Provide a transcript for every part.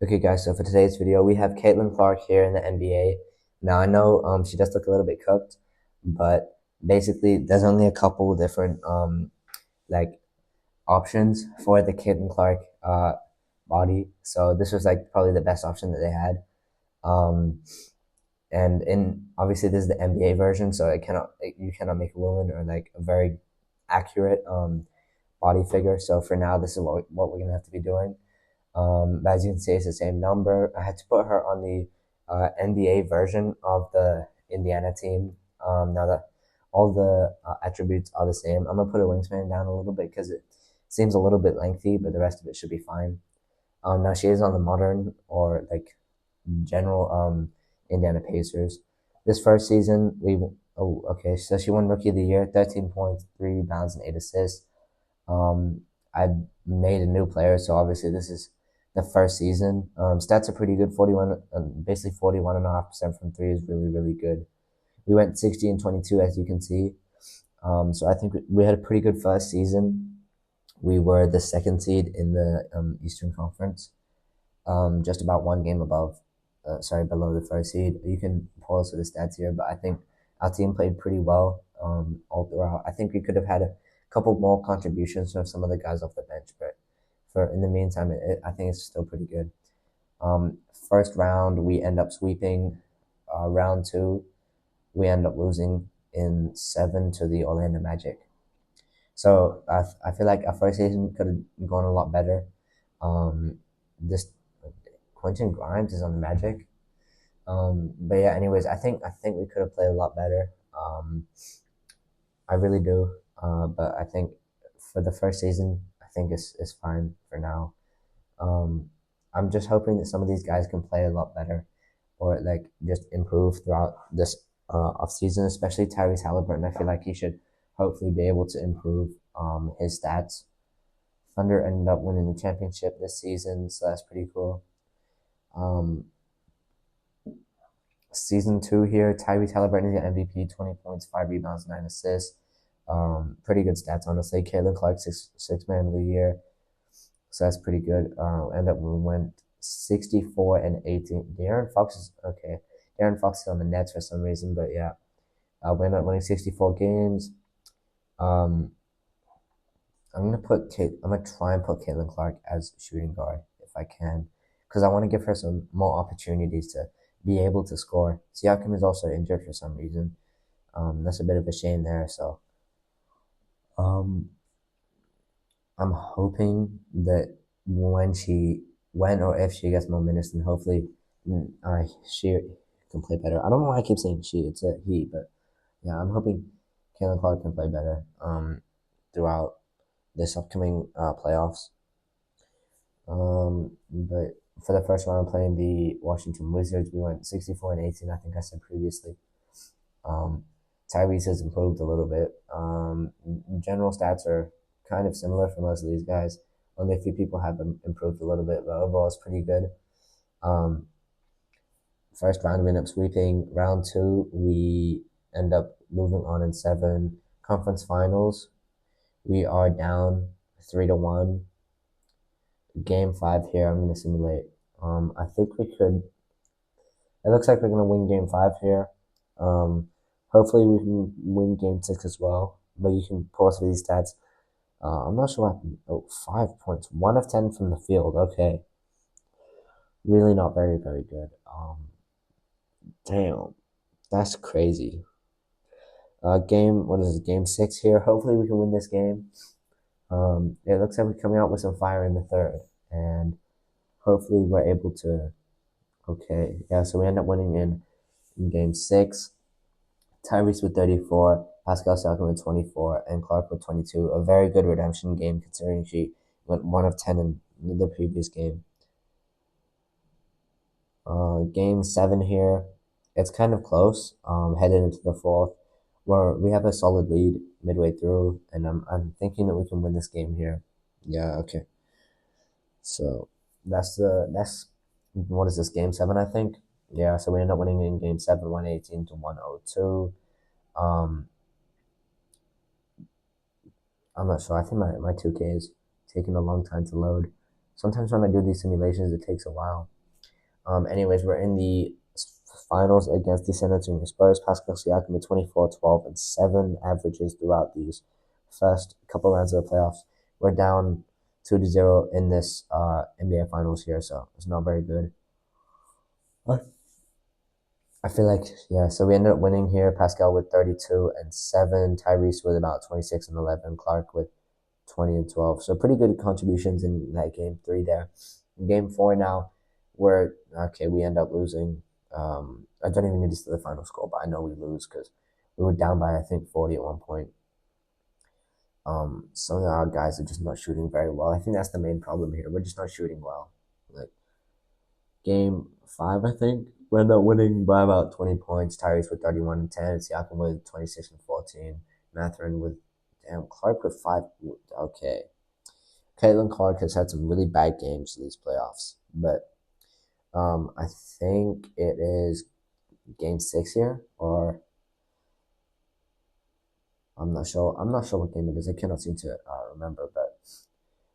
Okay, guys, so for today's video, we have Caitlin Clark here in the NBA. Now, I know she does look a little bit cooked, but basically, there's only a couple different like options for the Caitlin Clark body. So this was like probably the best option that they had. Um, and in obviously this is the NBA version, so you cannot make a woman or like a very accurate body figure. So for now, this is what we're gonna have to be doing. But as you can see, it's the same number. I had to put her on the NBA version of the Indiana team. Now that all the attributes are the same, I'm gonna put her wingspan down a little bit because it seems a little bit lengthy, but the rest of it should be fine. Now she is on the modern or like general Indiana Pacers. This first season, so she won Rookie of the Year, 13 points, 3 rebounds, and 8 assists. I made a new player, so obviously this is the first season. Stats are pretty good. 41, basically 41.5% from three is really, really good. We went 60 and 22, as you can see. So I think we had a pretty good first season. We were the second seed in the Eastern Conference, just about one game below the first seed. You can pause for the stats here, but I think our team played pretty well all throughout. I think we could have had a couple more contributions from some of the guys off the bench, but for in the meantime, I think it's still pretty good. First round, we end up sweeping. Round two, we end up losing in seven to the Orlando Magic. So I feel like our first season could have gone a lot better. This Quentin Grimes is on the Magic. But yeah, anyways, I think we could have played a lot better. I really do. But I think for the first season, I think it's fine for now. Um, I'm just hoping that some of these guys can play a lot better, or like just improve throughout this off season, especially Tyrese Halliburton. I feel like he should hopefully be able to improve his stats. Thunder ended up winning the championship this season, so that's pretty cool. Um, Season two here, Tyrese Halliburton is the MVP, 20 points, 5 rebounds, 9 assists. Pretty good stats, honestly. Caitlin Clark, six man of the year. So that's pretty good. We went 64 and 18. De'Aaron Fox is okay. De'Aaron Fox is on the Nets for some reason, but yeah. We ended up winning 64 games. Um, I'm gonna try and put Caitlin Clark as shooting guard if I can, because I want to give her some more opportunities to be able to score. Siakam is also injured for some reason. That's a bit of a shame there. So, um, I'm hoping that when or if she gets more minutes, then hopefully, she can play better. I don't know why I keep saying she. It's a he, but yeah, I'm hoping Caitlin Clark can play better. Throughout this upcoming playoffs. But for the first round, playing the Washington Wizards, we went 64 and 18. I think I said previously. Um, Tyrese has improved a little bit. General stats are kind of similar for most of these guys. Only a few people have improved a little bit, but overall it's pretty good. Um, First round we end up sweeping. Round two we end up moving on in seven. Conference finals we are down 3-1. Game five here. I'm gonna simulate. I think we could. It looks like we're gonna win game five here. Um, Hopefully we can win game six as well. But you can pause for these stats. I'm not sure what happened. Oh, 5 points. 1 of 10 from the field. Okay. Really not very, very good. Damn. That's crazy. What is it? Game six here. Hopefully we can win this game. It looks like we're coming out with some fire in the third. And hopefully we're able to. Okay. Yeah, so we end up winning in game six. Tyrese with 34, Pascal Siakam with 24, and Clark with 22. A very good redemption game considering she went 1 of 10 in the previous game. Game seven here, it's kind of close. Headed into the fourth, where we have a solid lead midway through, and I'm thinking that we can win this game here. Yeah, okay. So that's what is this, game seven, I think. Yeah, so we end up winning in game seven, 118 to 102. Um, I'm not sure. I think my 2K is taking a long time to load. Sometimes when I do these simulations, it takes a while. Anyways, we're in the finals against the San Antonio Spurs. Pascal Siakam with 24, 12, and 7 averages throughout these first couple rounds of the playoffs. We're down 2-0 in this NBA Finals here, so it's not very good. I feel like, yeah, so we ended up winning here. Pascal with 32 and 7, Tyrese with about 26 and 11, Clark with 20 and 12. So pretty good contributions in that game 3 there. In game 4 now, we end up losing. I don't even need to see the final score, but I know we lose because we were down by, I think, 40 at one point. Some of our guys are just not shooting very well. I think that's the main problem here. We're just not shooting well. Like game 5, I think we end up winning by about 20 points. Tyrese with 31 and 10, Siakam with 26 and 14, Mathurin with Clark with 5. Okay, Caitlin Clark has had some really bad games in these playoffs, but I think it is game 6 here, or I'm not sure. I'm not sure what game it is. I cannot seem to remember, but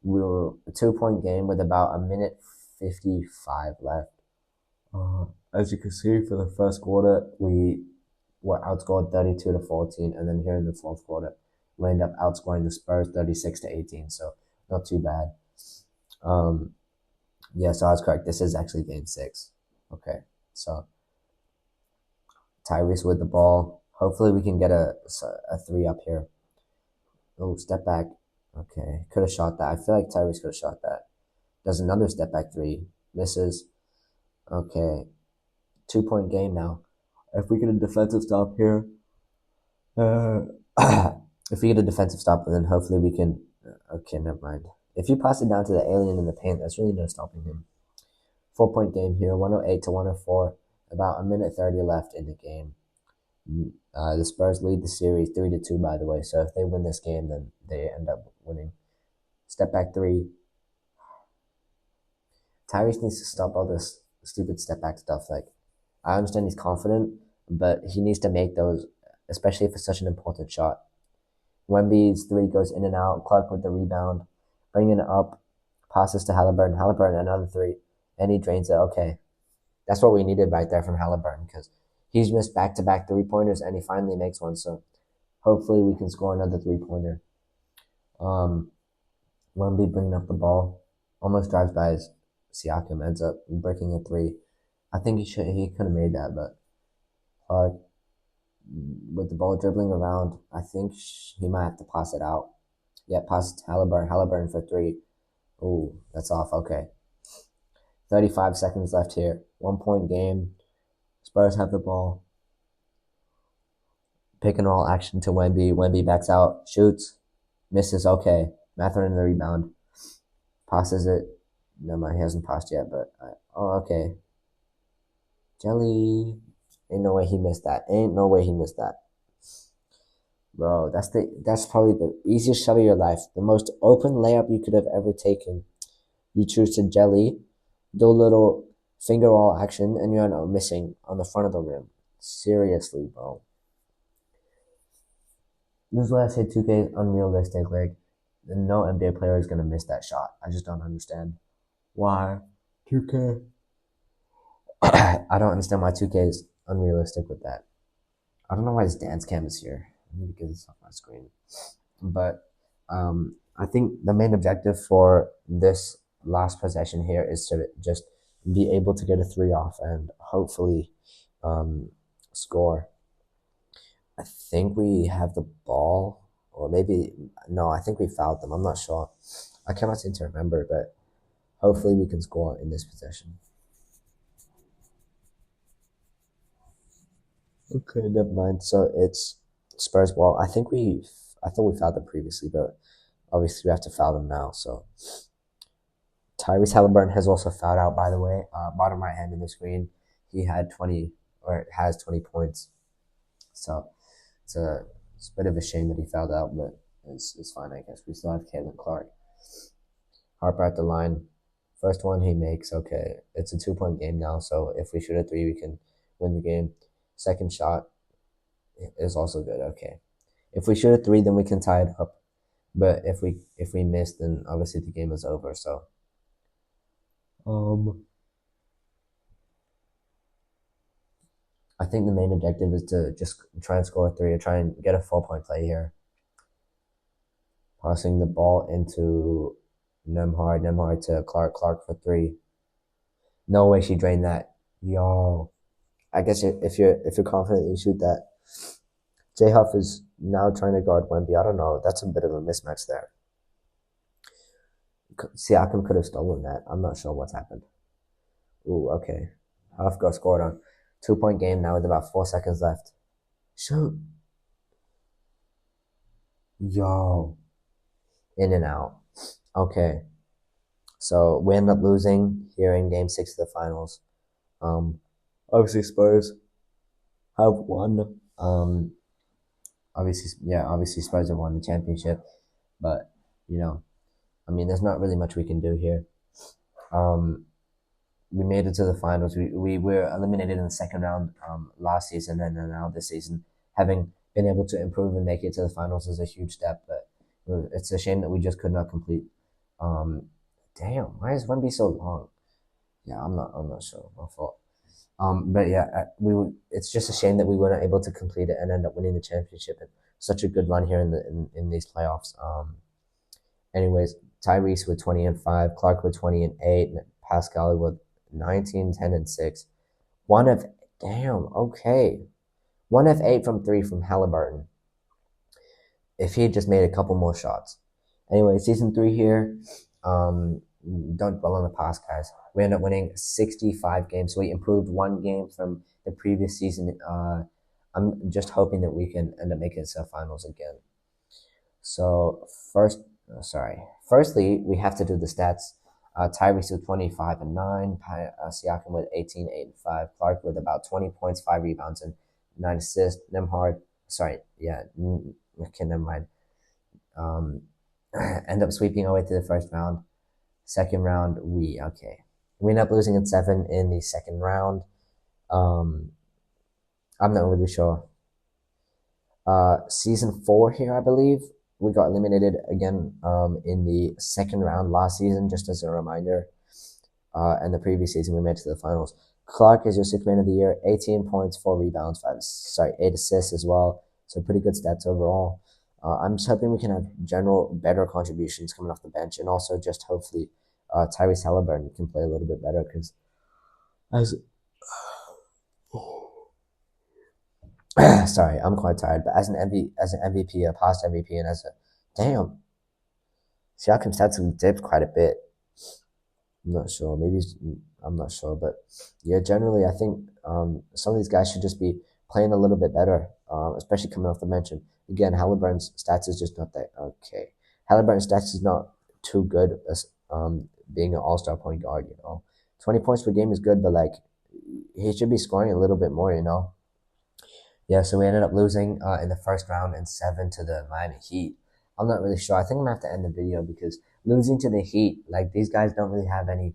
we were a 2-point game with about a minute 55 left. As you can see, for the first quarter, we were outscored 32-14, and then here in the fourth quarter, we end up outscoring the Spurs 36-18. So not too bad. Yeah, so I was correct. This is actually game 6. Okay, so Tyrese with the ball. Hopefully we can get a 3 up here. Oh, step back. Okay, could have shot that. I feel like Tyrese could have shot that. Does another step back 3. Misses. Okay, 2-point game now. If we get a defensive stop here, if we get a defensive stop, then hopefully we can. Okay, never mind. If you pass it down to the alien in the paint, that's really no stopping him. 4-point game here, 108-104. About a minute 30 left in the game. The Spurs lead the series 3-2, by the way. So if they win this game, then they end up winning. Step back 3. Tyrese needs to stop all this stupid step back stuff. Like, I understand he's confident, but he needs to make those, especially if it's such an important shot. Wemby's 3 goes in and out. Clark with the rebound, bringing it up, passes to Halliburton. Halliburton another 3, and he drains it. Okay, that's what we needed right there from Halliburton because he's missed back-to-back 3-pointers, and he finally makes one. So hopefully we can score another 3-pointer. Wemby bringing up the ball, almost drives by his Siakam, ends up breaking a 3. I think he could have made that, but Clark with the ball dribbling around, I think he might have to pass it out. Yeah, pass it to Halliburton. Halliburton for 3. Ooh, that's off. Okay. 35 seconds left here. 1-point game. Spurs have the ball. Pick and roll action to Wemby. Wemby backs out, shoots, misses. Okay. Mathurin in the rebound. Passes it. No, he hasn't passed yet, but okay. Jelly. Ain't no way he missed that. Ain't no way he missed that. Bro, that's probably the easiest shot of your life. The most open layup you could have ever taken. You choose to jelly, do a little finger roll action, and you're missing on the front of the rim. Seriously, bro. This is why I say 2K is unrealistic. Like, no NBA player is gonna miss that shot. I just don't understand why 2K. I don't understand why 2K is unrealistic with that. I don't know why this dance cam is here. I need to get this off my screen. But I think the main objective for this last possession here is to just be able to get a 3 off and hopefully score. I think we have the ball, or maybe no. I think we fouled them. I'm not sure. I cannot seem to remember, but hopefully we can score in this possession. Okay, never mind. So it's Spurs ball. I thought we fouled them previously, but obviously we have to foul them now. So Tyrese Halliburton has also fouled out, by the way. Bottom right hand in the screen, he had 20 or has 20 points. So it's a bit of a shame that he fouled out, but it's fine, I guess. We still have Caitlin Clark. Harper at the line. First one he makes. Okay, it's a 2-point game now. So if we shoot a 3, we can win the game. Second shot is also good. Okay, if we shoot a 3, then we can tie it up. But if we miss, then obviously the game is over. So Um, I think the main objective is to just try and score a three or try and get a 4 point play here. Passing the ball into Nemhard to Clark for three. No way she drained that. Yo, I guess if you're confident you shoot that. J Huff is now trying to guard Wemby. I don't know. That's a bit of a mismatch there. Siakam could have stolen that. I'm not sure what's happened. Ooh, okay. Huff got scored on. 2 point game now with about 4 seconds left. Shoot. Yo. In and out. Okay. So we end up losing here in game 6 of the finals. Obviously Spurs have won. Obviously Spurs have won the championship, but you know, I mean, there's not really much we can do here. We made it to the finals. We were eliminated in the second round last season, and then now this season, having been able to improve and make it to the finals is a huge step. But it's a shame that we just could not complete. Damn, why is Wemby so long? Yeah, I'm not sure. My fault. But yeah, it's just a shame that we weren't able to complete it and end up winning the championship and such a good run here in these playoffs. Anyways, Tyrese with 20 and 5, Clark with 20 and 8, and Pascal with 19, 10 and 6. One of damn okay, 1 of 8 from three from Halliburton. If he had just made a couple more shots. Anyway, season 3 here. Don't dwell on the past, guys. We end up winning 65 games, so we improved 1 game from the previous season. I'm just hoping that we can end up making it to the finals again. So firstly, we have to do the stats. Tyrese with 25 and 9, Siakam with 18, 8 and 5, Clark with about 20 points, 5 rebounds, and 9 assists. Nemhard, okay, never mind. End up sweeping our way to the first round. Second round, we end up losing in 7 in the second round. I'm not really sure. Season 4 here, I believe. We got eliminated again in the second round last season, just as a reminder. And the previous season, we made it to the finals. Clark is your sixth man of the year, 18 points, 4 rebounds, 8 assists as well. So pretty good stats overall. I'm just hoping we can have general better contributions coming off the bench, and also just hopefully Tyrese Halliburton can play a little bit better because as sorry, I'm quite tired, but as an MVP, a past MVP, and as a damn, Siakam's stats have dipped quite a bit. I'm not sure. I'm not sure, but yeah, generally, I think some of these guys should just be playing a little bit better, especially coming off the bench. And again, Halliburton's stats is just not that okay. Halliburton's stats is not too good as being an all-star point guard. 20 points per game is good, but like he should be scoring a little bit more. Yeah, so we ended up losing in the first round in 7 to the Miami Heat. I'm not really sure. I think I'm gonna have to end the video because losing to the Heat, like these guys don't really have any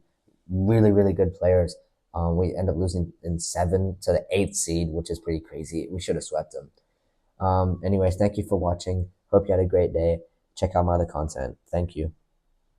really, really good players. We end up losing in 7 to the 8th seed, which is pretty crazy. We should have swept them. Anyways, thank you for watching. Hope you had a great day. Check out my other content. Thank you.